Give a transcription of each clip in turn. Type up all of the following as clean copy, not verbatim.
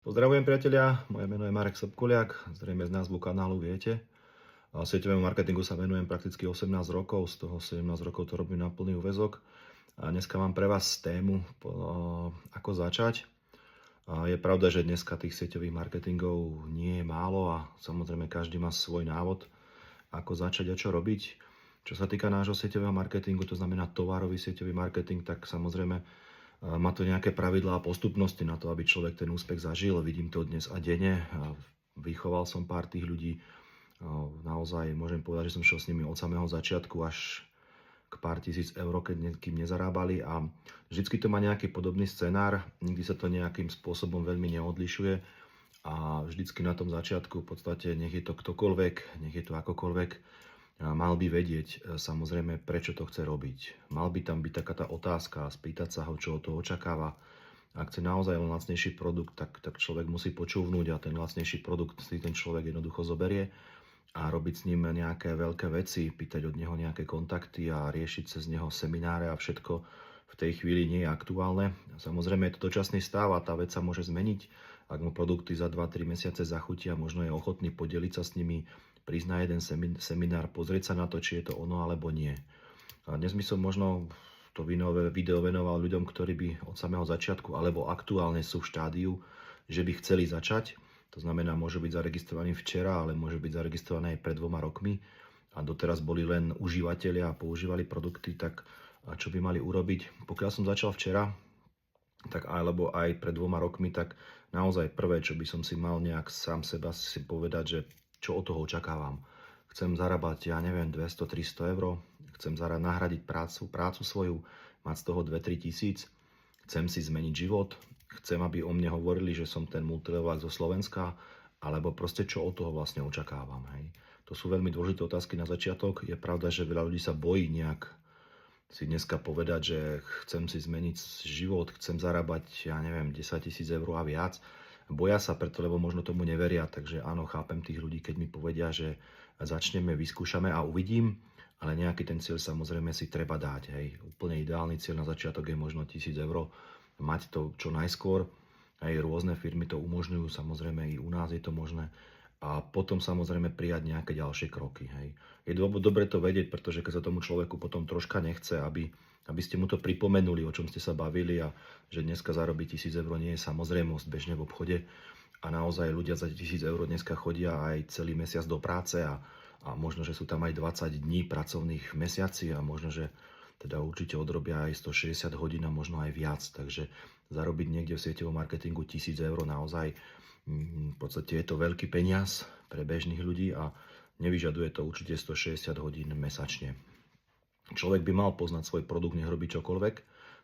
Pozdravujem priatelia, moje meno je Marek Sobkuliak, zrejme z názvu kanálu viete. Sieťovému marketingu sa venujem prakticky 18 rokov, z toho 17 rokov to robím na plný úväzok. A dneska mám pre vás tému, ako začať. Je pravda, že dneska tých sieťových marketingov nie je málo a samozrejme každý má svoj návod, ako začať a čo robiť. Čo sa týka nášho sieťového marketingu, to znamená tovarový sieťový marketing, tak samozrejme má to nejaké pravidlá a postupnosti na to, aby človek ten úspech zažil. Vidím to dnes a denne. Vychoval som pár tých ľudí. Naozaj môžem povedať, že som šiel s nimi od samého začiatku až k pár tisíc eur, kým nezarábali. A vždycky to má nejaký podobný scenár. Nikdy sa to nejakým spôsobom veľmi neodlišuje. A vždycky na tom začiatku, v podstate, nech je to ktokoľvek, nech je to akokoľvek, mal by vedieť samozrejme, prečo to chce robiť. Mal by tam byť taká tá otázka, spýtať sa ho, čo od toho očakáva. Ak chce naozaj len lacnejší produkt, tak človek musí počúvnuť a ten lacnejší produkt si ten človek jednoducho zoberie a robiť s ním nejaké veľké veci, pýtať od neho nejaké kontakty a riešiť cez neho semináre a všetko v tej chvíli nie je aktuálne. Samozrejme je to dočasný stav a tá vec sa môže zmeniť. Ak mu produkty za 2-3 mesiace zachutia, možno je ochotný podeliť sa s nimi, prísť na jeden seminár, pozrieť sa na to, či je to ono alebo nie. A dnes by som možno to video venoval ľuďom, ktorí by od samého začiatku alebo aktuálne sú v štádiu, že by chceli začať. To znamená, môžu byť zaregistrovaní včera, ale môžu byť zaregistrovaní aj pred 2 rokmi a doteraz boli len užívateľia a používali produkty, tak čo by mali urobiť? Pokiaľ som začal včera, tak alebo aj pred 2 rokmi, tak naozaj prvé, čo by som si mal nejak sám seba si povedať, že čo od toho očakávam. Chcem zarábať, ja neviem, 200-300 eur, chcem nahradiť prácu svoju, mať z toho 2-3 tisíc, chcem si zmeniť život, chcem, aby o mne hovorili, že som ten multilevák zo Slovenska, alebo proste čo od toho vlastne očakávam. Hej. To sú veľmi dôležité otázky na začiatok. Je pravda, že veľa ľudí sa bojí nejak si dneska povedať, že chcem si zmeniť život, chcem zarábať, ja neviem, 10 000 eur a viac. Boja sa preto, lebo možno tomu neveria, takže áno, chápem tých ľudí, keď mi povedia, že začneme, vyskúšame a uvidím, ale nejaký ten cieľ samozrejme si treba dať. Hej. Úplne ideálny cieľ na začiatok je možno 1000 eur, mať to čo najskôr. Aj rôzne firmy to umožňujú, samozrejme i u nás je to možné. A potom samozrejme prijať nejaké ďalšie kroky. Hej. Je dobre to vedieť, pretože keď sa tomu človeku potom troška nechce, aby ste mu to pripomenuli, o čom ste sa bavili a že dneska zarobiť 1000 eur nie je samozrejmosť bežne v obchode a naozaj ľudia za 1000 eur dneska chodia aj celý mesiac do práce a možno, že sú tam aj 20 dní pracovných mesiaci a možno, že teda určite odrobia aj 160 hodín a možno aj viac, takže zarobiť niekde v sieťovom marketingu 1000 eur naozaj v podstate je to veľký peniaz pre bežných ľudí a nevyžaduje to určite 160 hodín mesačne. Človek by mal poznať svoj produkt, nech robí čokoľvek.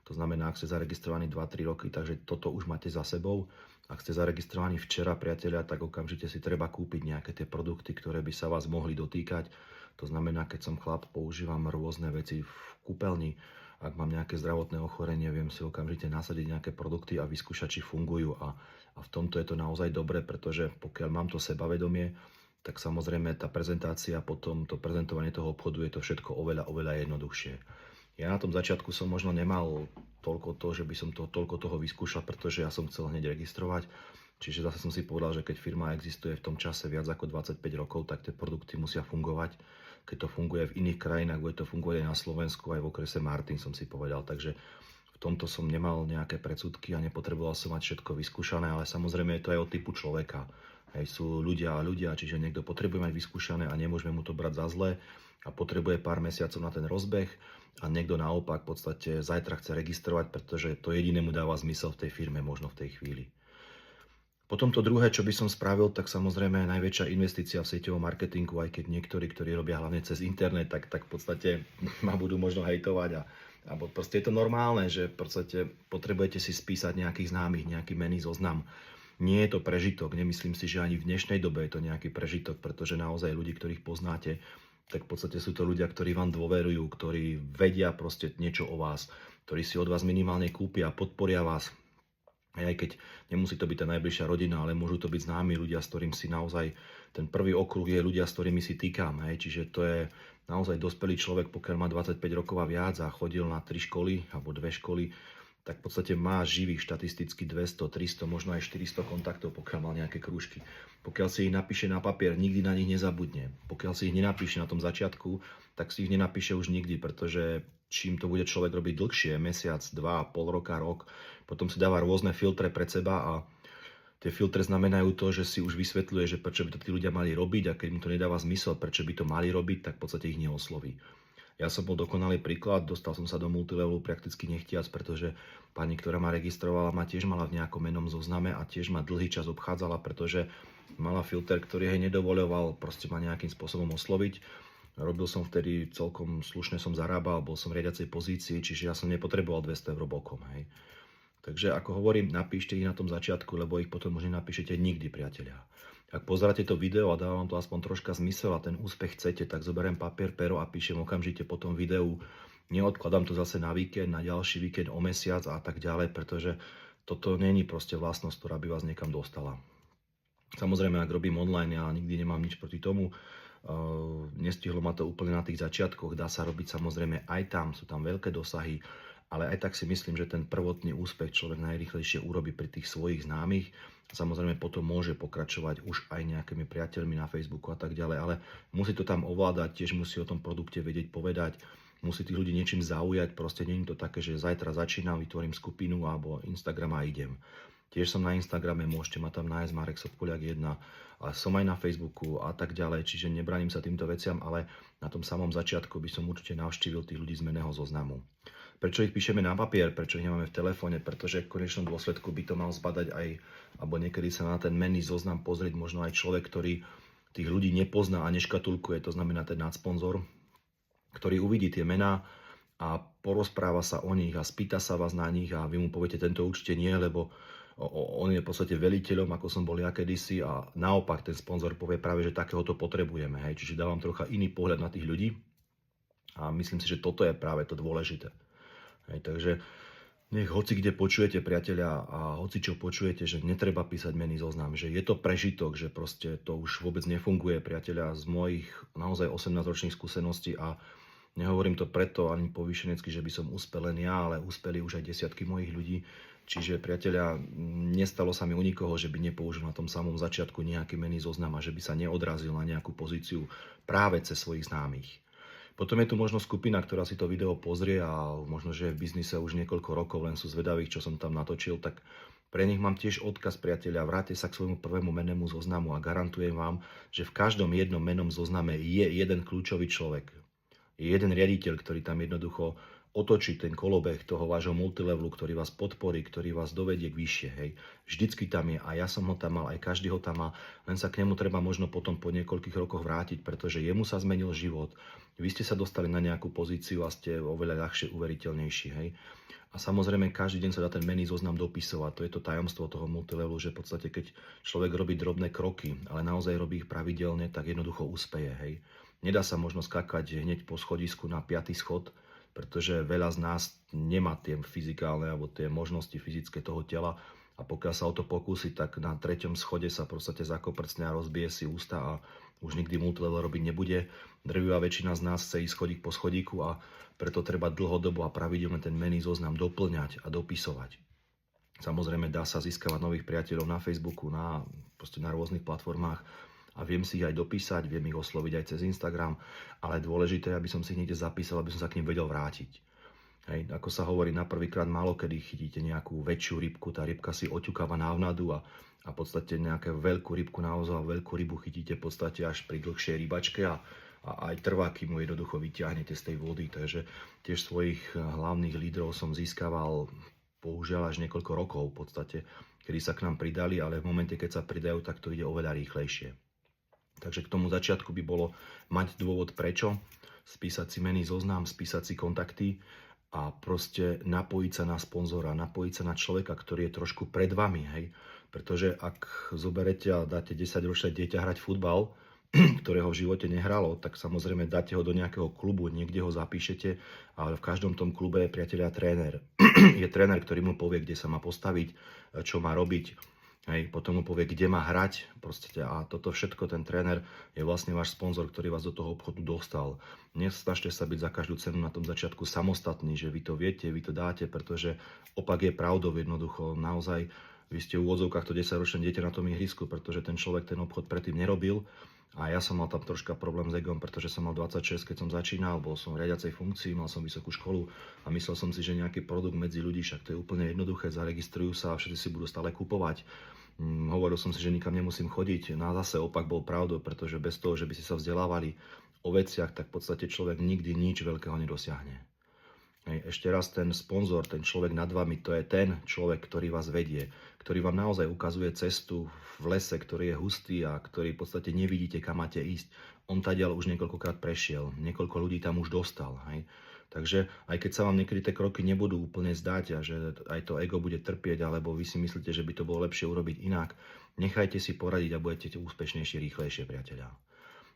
To znamená, ak ste zaregistrovaní 2-3 roky, takže toto už máte za sebou. Ak ste zaregistrovaní včera, priatelia, tak okamžite si treba kúpiť nejaké tie produkty, ktoré by sa vás mohli dotýkať. To znamená, keď som chlap, používam rôzne veci v kúpeľni. Ak mám nejaké zdravotné ochorenie, viem si okamžite nasadiť nejaké produkty a vyskúšať, či fungujú. A v tomto je to naozaj dobre, pretože pokiaľ mám to sebavedomie, tak samozrejme tá prezentácia, potom to prezentovanie toho obchodu je to všetko oveľa jednoduchšie. Ja na tom začiatku som možno nemal toľko to, že by som toľko toho vyskúšal, pretože ja som chcel hneď registrovať. Čiže zase som si povedal, že keď firma existuje v tom čase viac ako 25 rokov, tak tie produkty musia fungovať. Keď to funguje v iných krajinách, bude to fungovať aj na Slovensku, aj v okrese Martin, som si povedal. Takže v tomto som nemal nejaké predsudky a nepotreboval som mať všetko vyskúšané, ale samozrejme je to aj od typu človeka. Hej, sú ľudia a ľudia, čiže niekto potrebuje mať vyskúšané a nemôžeme mu to brať za zlé a potrebuje pár mesiacov na ten rozbeh a niekto naopak v podstate zajtra chce registrovať, pretože to jediné mu dáva zmysel v tej firme možno v tej chvíli. Potom to druhé, čo by som spravil, tak samozrejme najväčšia investícia v sieťovom marketingu, aj keď niektorí, ktorí robia hlavne cez internet, tak v podstate ma budú možno hejtovať alebo proste je to normálne, že v podstate potrebujete si spísať nejakých známych, nejaký menný zoznam. Nie je to prežitok, nemyslím si, že ani v dnešnej dobe je to nejaký prežitok, pretože naozaj ľudí, ktorých poznáte, tak v podstate sú to ľudia, ktorí vám dôverujú, ktorí vedia proste niečo o vás, ktorí si od vás minimálne kúpia, podporia vás. Aj keď nemusí to byť tá najbližšia rodina, ale môžu to byť známi ľudia, s ktorým si naozaj ten prvý okruh je ľudia, s ktorými si týkam. Čiže to je naozaj dospelý človek, pokiaľ má 25 rokov a viac a chodil na 3 školy alebo 2 školy, tak v podstate má živých štatisticky 200, 300, možno aj 400 kontaktov, pokiaľ mal nejaké krúžky. Pokiaľ si ich napíše na papier, nikdy na nich nezabudne. Pokiaľ si ich nenapíše na tom začiatku, tak si ich nenapíše už nikdy, pretože čím to bude človek robiť dlhšie, mesiac, dva, pol roka, rok, potom si dáva rôzne filtre pred seba a tie filtre znamenajú to, že si už vysvetľuje, že prečo by to tí ľudia mali robiť a keď mu to nedáva zmysel, prečo by to mali robiť, tak v podstate ich neosloví. Ja som bol dokonalý príklad, dostal som sa do multilevelu prakticky nechtiac, pretože pani, ktorá ma registrovala, ma tiež mala v nejakom mennom zozname a tiež ma dlhý čas obchádzala, pretože mala filter, ktorý jej nedovoľoval proste ma nejakým spôsobom osloviť. Robil som vtedy celkom slušne, som zarábal, bol som v riadiacej pozícii, čiže ja som nepotreboval 200 eur bokom. Hej. Takže ako hovorím, napíšte ich na tom začiatku, lebo ich potom už nenapíšete nikdy, priatelia. Ak pozeráte to video a dáva vám to aspoň troška zmysel a ten úspech chcete, tak zoberiem papier, pero a píšem okamžite po tom videu. Neodkladám to zase na víkend, na ďalší víkend, o mesiac a tak ďalej, pretože toto není proste vlastnosť, ktorá by vás niekam dostala. Samozrejme, ak robím online, ja nikdy nemám nič proti tomu. Nestihlo ma to úplne na tých začiatkoch, dá sa robiť samozrejme aj tam, sú tam veľké dosahy, ale aj tak si myslím, že ten prvotný úspech človek najrýchlejšie urobí pri tých svojich známych. Samozrejme potom môže pokračovať už aj nejakými priateľmi na Facebooku a tak ďalej, ale musí to tam ovládať, tiež musí o tom produkte vedieť povedať, musí tých ľudí niečím zaujať, proste nie je to také, že zajtra začínam, vytvorím skupinu alebo Instagram a idem. Tiež som na Instagrame, môžete ma tam nájsť, Marek Sobkuliak 1, a som aj na Facebooku a tak ďalej, čiže nebraním sa týmto veciam, ale na tom samom začiatku by som určite navštívil tých ľudí z menného zoznamu. Prečo ich píšeme na papier, prečo ich nemáme v telefóne, pretože v konečnom dôsledku by to mal zbadať aj, alebo niekedy sa na ten menný zoznam pozrieť možno aj človek, ktorý tých ľudí nepozná a neškatulkuje, to znamená ten nadsponzor, ktorý uvidí tie mená a porozpráva sa o nich a spýta sa vás na nich a vy mu poviete, tento určite nie, lebo on je v podstate veliteľom, ako som bol ja kedysi a naopak ten sponzor povie práve, že takéhoto potrebujeme. Hej. Čiže dávam trocha iný pohľad na tých ľudí a myslím si, že toto je práve to dôležité. Hej, takže nech hoci kde počujete, priatelia, a hoci čo počujete, že netreba písať menný zoznam, že je to prežitok, že proste to už vôbec nefunguje, priatelia, z mojich naozaj 18-ročných skúseností a nehovorím to preto ani povýšenecky, že by som uspel len ja, ale uspeli už aj desiatky mojich ľudí. Čiže, priatelia, nestalo sa mi u nikoho, že by nepoužil na tom samom začiatku nejaký menný zoznam a že by sa neodrazil na nejakú pozíciu práve cez svojich známych. Potom je tu možno skupina, ktorá si to video pozrie a možno, že je v biznise už niekoľko rokov, len sú zvedaví, čo som tam natočil, tak pre nich mám tiež odkaz, priatelia, vráťte sa k svojmu prvému mennému zoznamu a garantujem vám, že v každom jednom mennom zozname je jeden kľúčový človek. Je jeden riaditeľ, ktorý tam jednoducho otočí ten kolobeh toho vášho multilevelu, ktorý vás podporí, ktorý vás dovedie k vyššie. Hej. Vždycky tam je a ja som ho tam mal, aj každý ho tam má, len sa k nemu treba možno potom po niekoľkých rokoch vrátiť, pretože jemu sa zmenil život. Vy ste sa dostali na nejakú pozíciu a ste oveľa ľahšie uveriteľnejší. Hej. A samozrejme, každý deň sa dá ten menný zoznam dopisovať. To je to tajomstvo toho multilevelu, že v podstate, keď človek robí drobné kroky, ale naozaj robí ich pravidelne, tak jednoducho úspeje. Hej. Nedá sa možno skakať hneď po schodisku na 5. schod, pretože veľa z nás nemá tie fyzikálne alebo tie možnosti fyzické toho tela a pokiaľ sa o to pokúsi, tak na 3. schode sa v podstate zakoprcne a rozbije si ústa a už nikdy multilevel robiť nebude. Drvivá väčšina z nás chce ísť schodík po schodíku a preto treba dlhodobo a pravidelne ten menný zoznam doplňať a dopisovať. Samozrejme dá sa získavať nových priateľov na Facebooku, na rôznych platformách, a viem si ich aj dopísať, viem ich osloviť aj cez Instagram, ale dôležité je, aby som si ich niekde zapísal, aby som sa k nim vedel vrátiť. Hej, ako sa hovorí, na prvýkrát málo kedy chytíte nejakú väčšiu rybku, tá rybka si oťukáva návnadu a v podstate nejakú veľkú rybku, naozaj veľkú rybu chytíte v podstate až pri dlhšej rybačke a aj trvá, kým mu jednoducho vyťahnete z tej vody. Takže tiež svojich hlavných lídrov som získaval bohužiaľ až niekoľko rokov v podstate, kedy sa k nám pridali, ale v momente, keď sa pridajú, tak to ide oveľa rýchlejšie. Takže k tomu začiatku by bolo mať dôvod prečo, spísať si menný zoznam, spísať si kontakty a proste napojiť sa na sponzora, napojiť sa na človeka, ktorý je trošku pred vami, hej. Pretože ak zoberete a dáte 10-ročné dieťa hrať futbal, ktorého v živote nehralo, tak samozrejme dáte ho do nejakého klubu, niekde ho zapíšete, ale v každom tom klube je, priatelia, tréner. Je tréner, ktorý mu povie, kde sa má postaviť, čo má robiť. Hej, potom mu povie, kde má hrať, proste, a toto všetko ten tréner je vlastne váš sponzor, ktorý vás do toho obchodu dostal. Nesnažte sa byť za každú cenu na tom začiatku samostatný, že vy to viete, vy to dáte, pretože opak je pravdou jednoducho. Naozaj, vy ste v úvodzovkách to 10-ročné dieťa na tom ihrisku, pretože ten človek ten obchod predtým nerobil. A ja som mal tam troška problém s egom, pretože som mal 26, keď som začínal, bol som v riadiacej funkcii, mal som vysokú školu a myslel som si, že nejaký produkt medzi ľudí, však to je úplne jednoduché, zaregistrujú sa a všetci si budú stále kupovať. Hovoril som si, že nikam nemusím chodiť. No a zase opak bol pravdou, pretože bez toho, že by si sa vzdelávali o veciach, tak v podstate človek nikdy nič veľkého nedosiahne. Hej, ešte raz, ten sponzor, ten človek nad vami, to je ten človek, ktorý vás vedie, ktorý vám naozaj ukazuje cestu v lese, ktorý je hustý a ktorý v podstate nevidíte, kam máte ísť. On tadiaľ už niekoľkokrát prešiel, niekoľko ľudí tam už dostal. Hej. Takže aj keď sa vám niekedy tie kroky nebudú úplne zdať a že aj to ego bude trpieť, alebo vy si myslíte, že by to bolo lepšie urobiť inak, nechajte si poradiť a budete úspešnejšie, rýchlejšie, priatelia.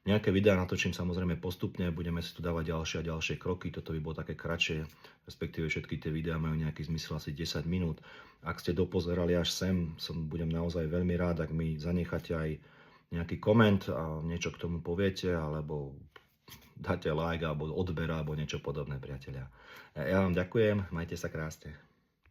Nejaké videá natočím samozrejme postupne, budeme si tu dávať ďalšie a ďalšie kroky, toto by bolo také kratšie, respektíve všetky tie videá majú nejaký zmysel asi 10 minút. Ak ste dopozerali až sem, budem naozaj veľmi rád, ak mi zanecháte aj nejaký koment a niečo k tomu poviete, alebo dáte like, alebo odber, alebo niečo podobné, priatelia. Ja vám ďakujem, majte sa krásne.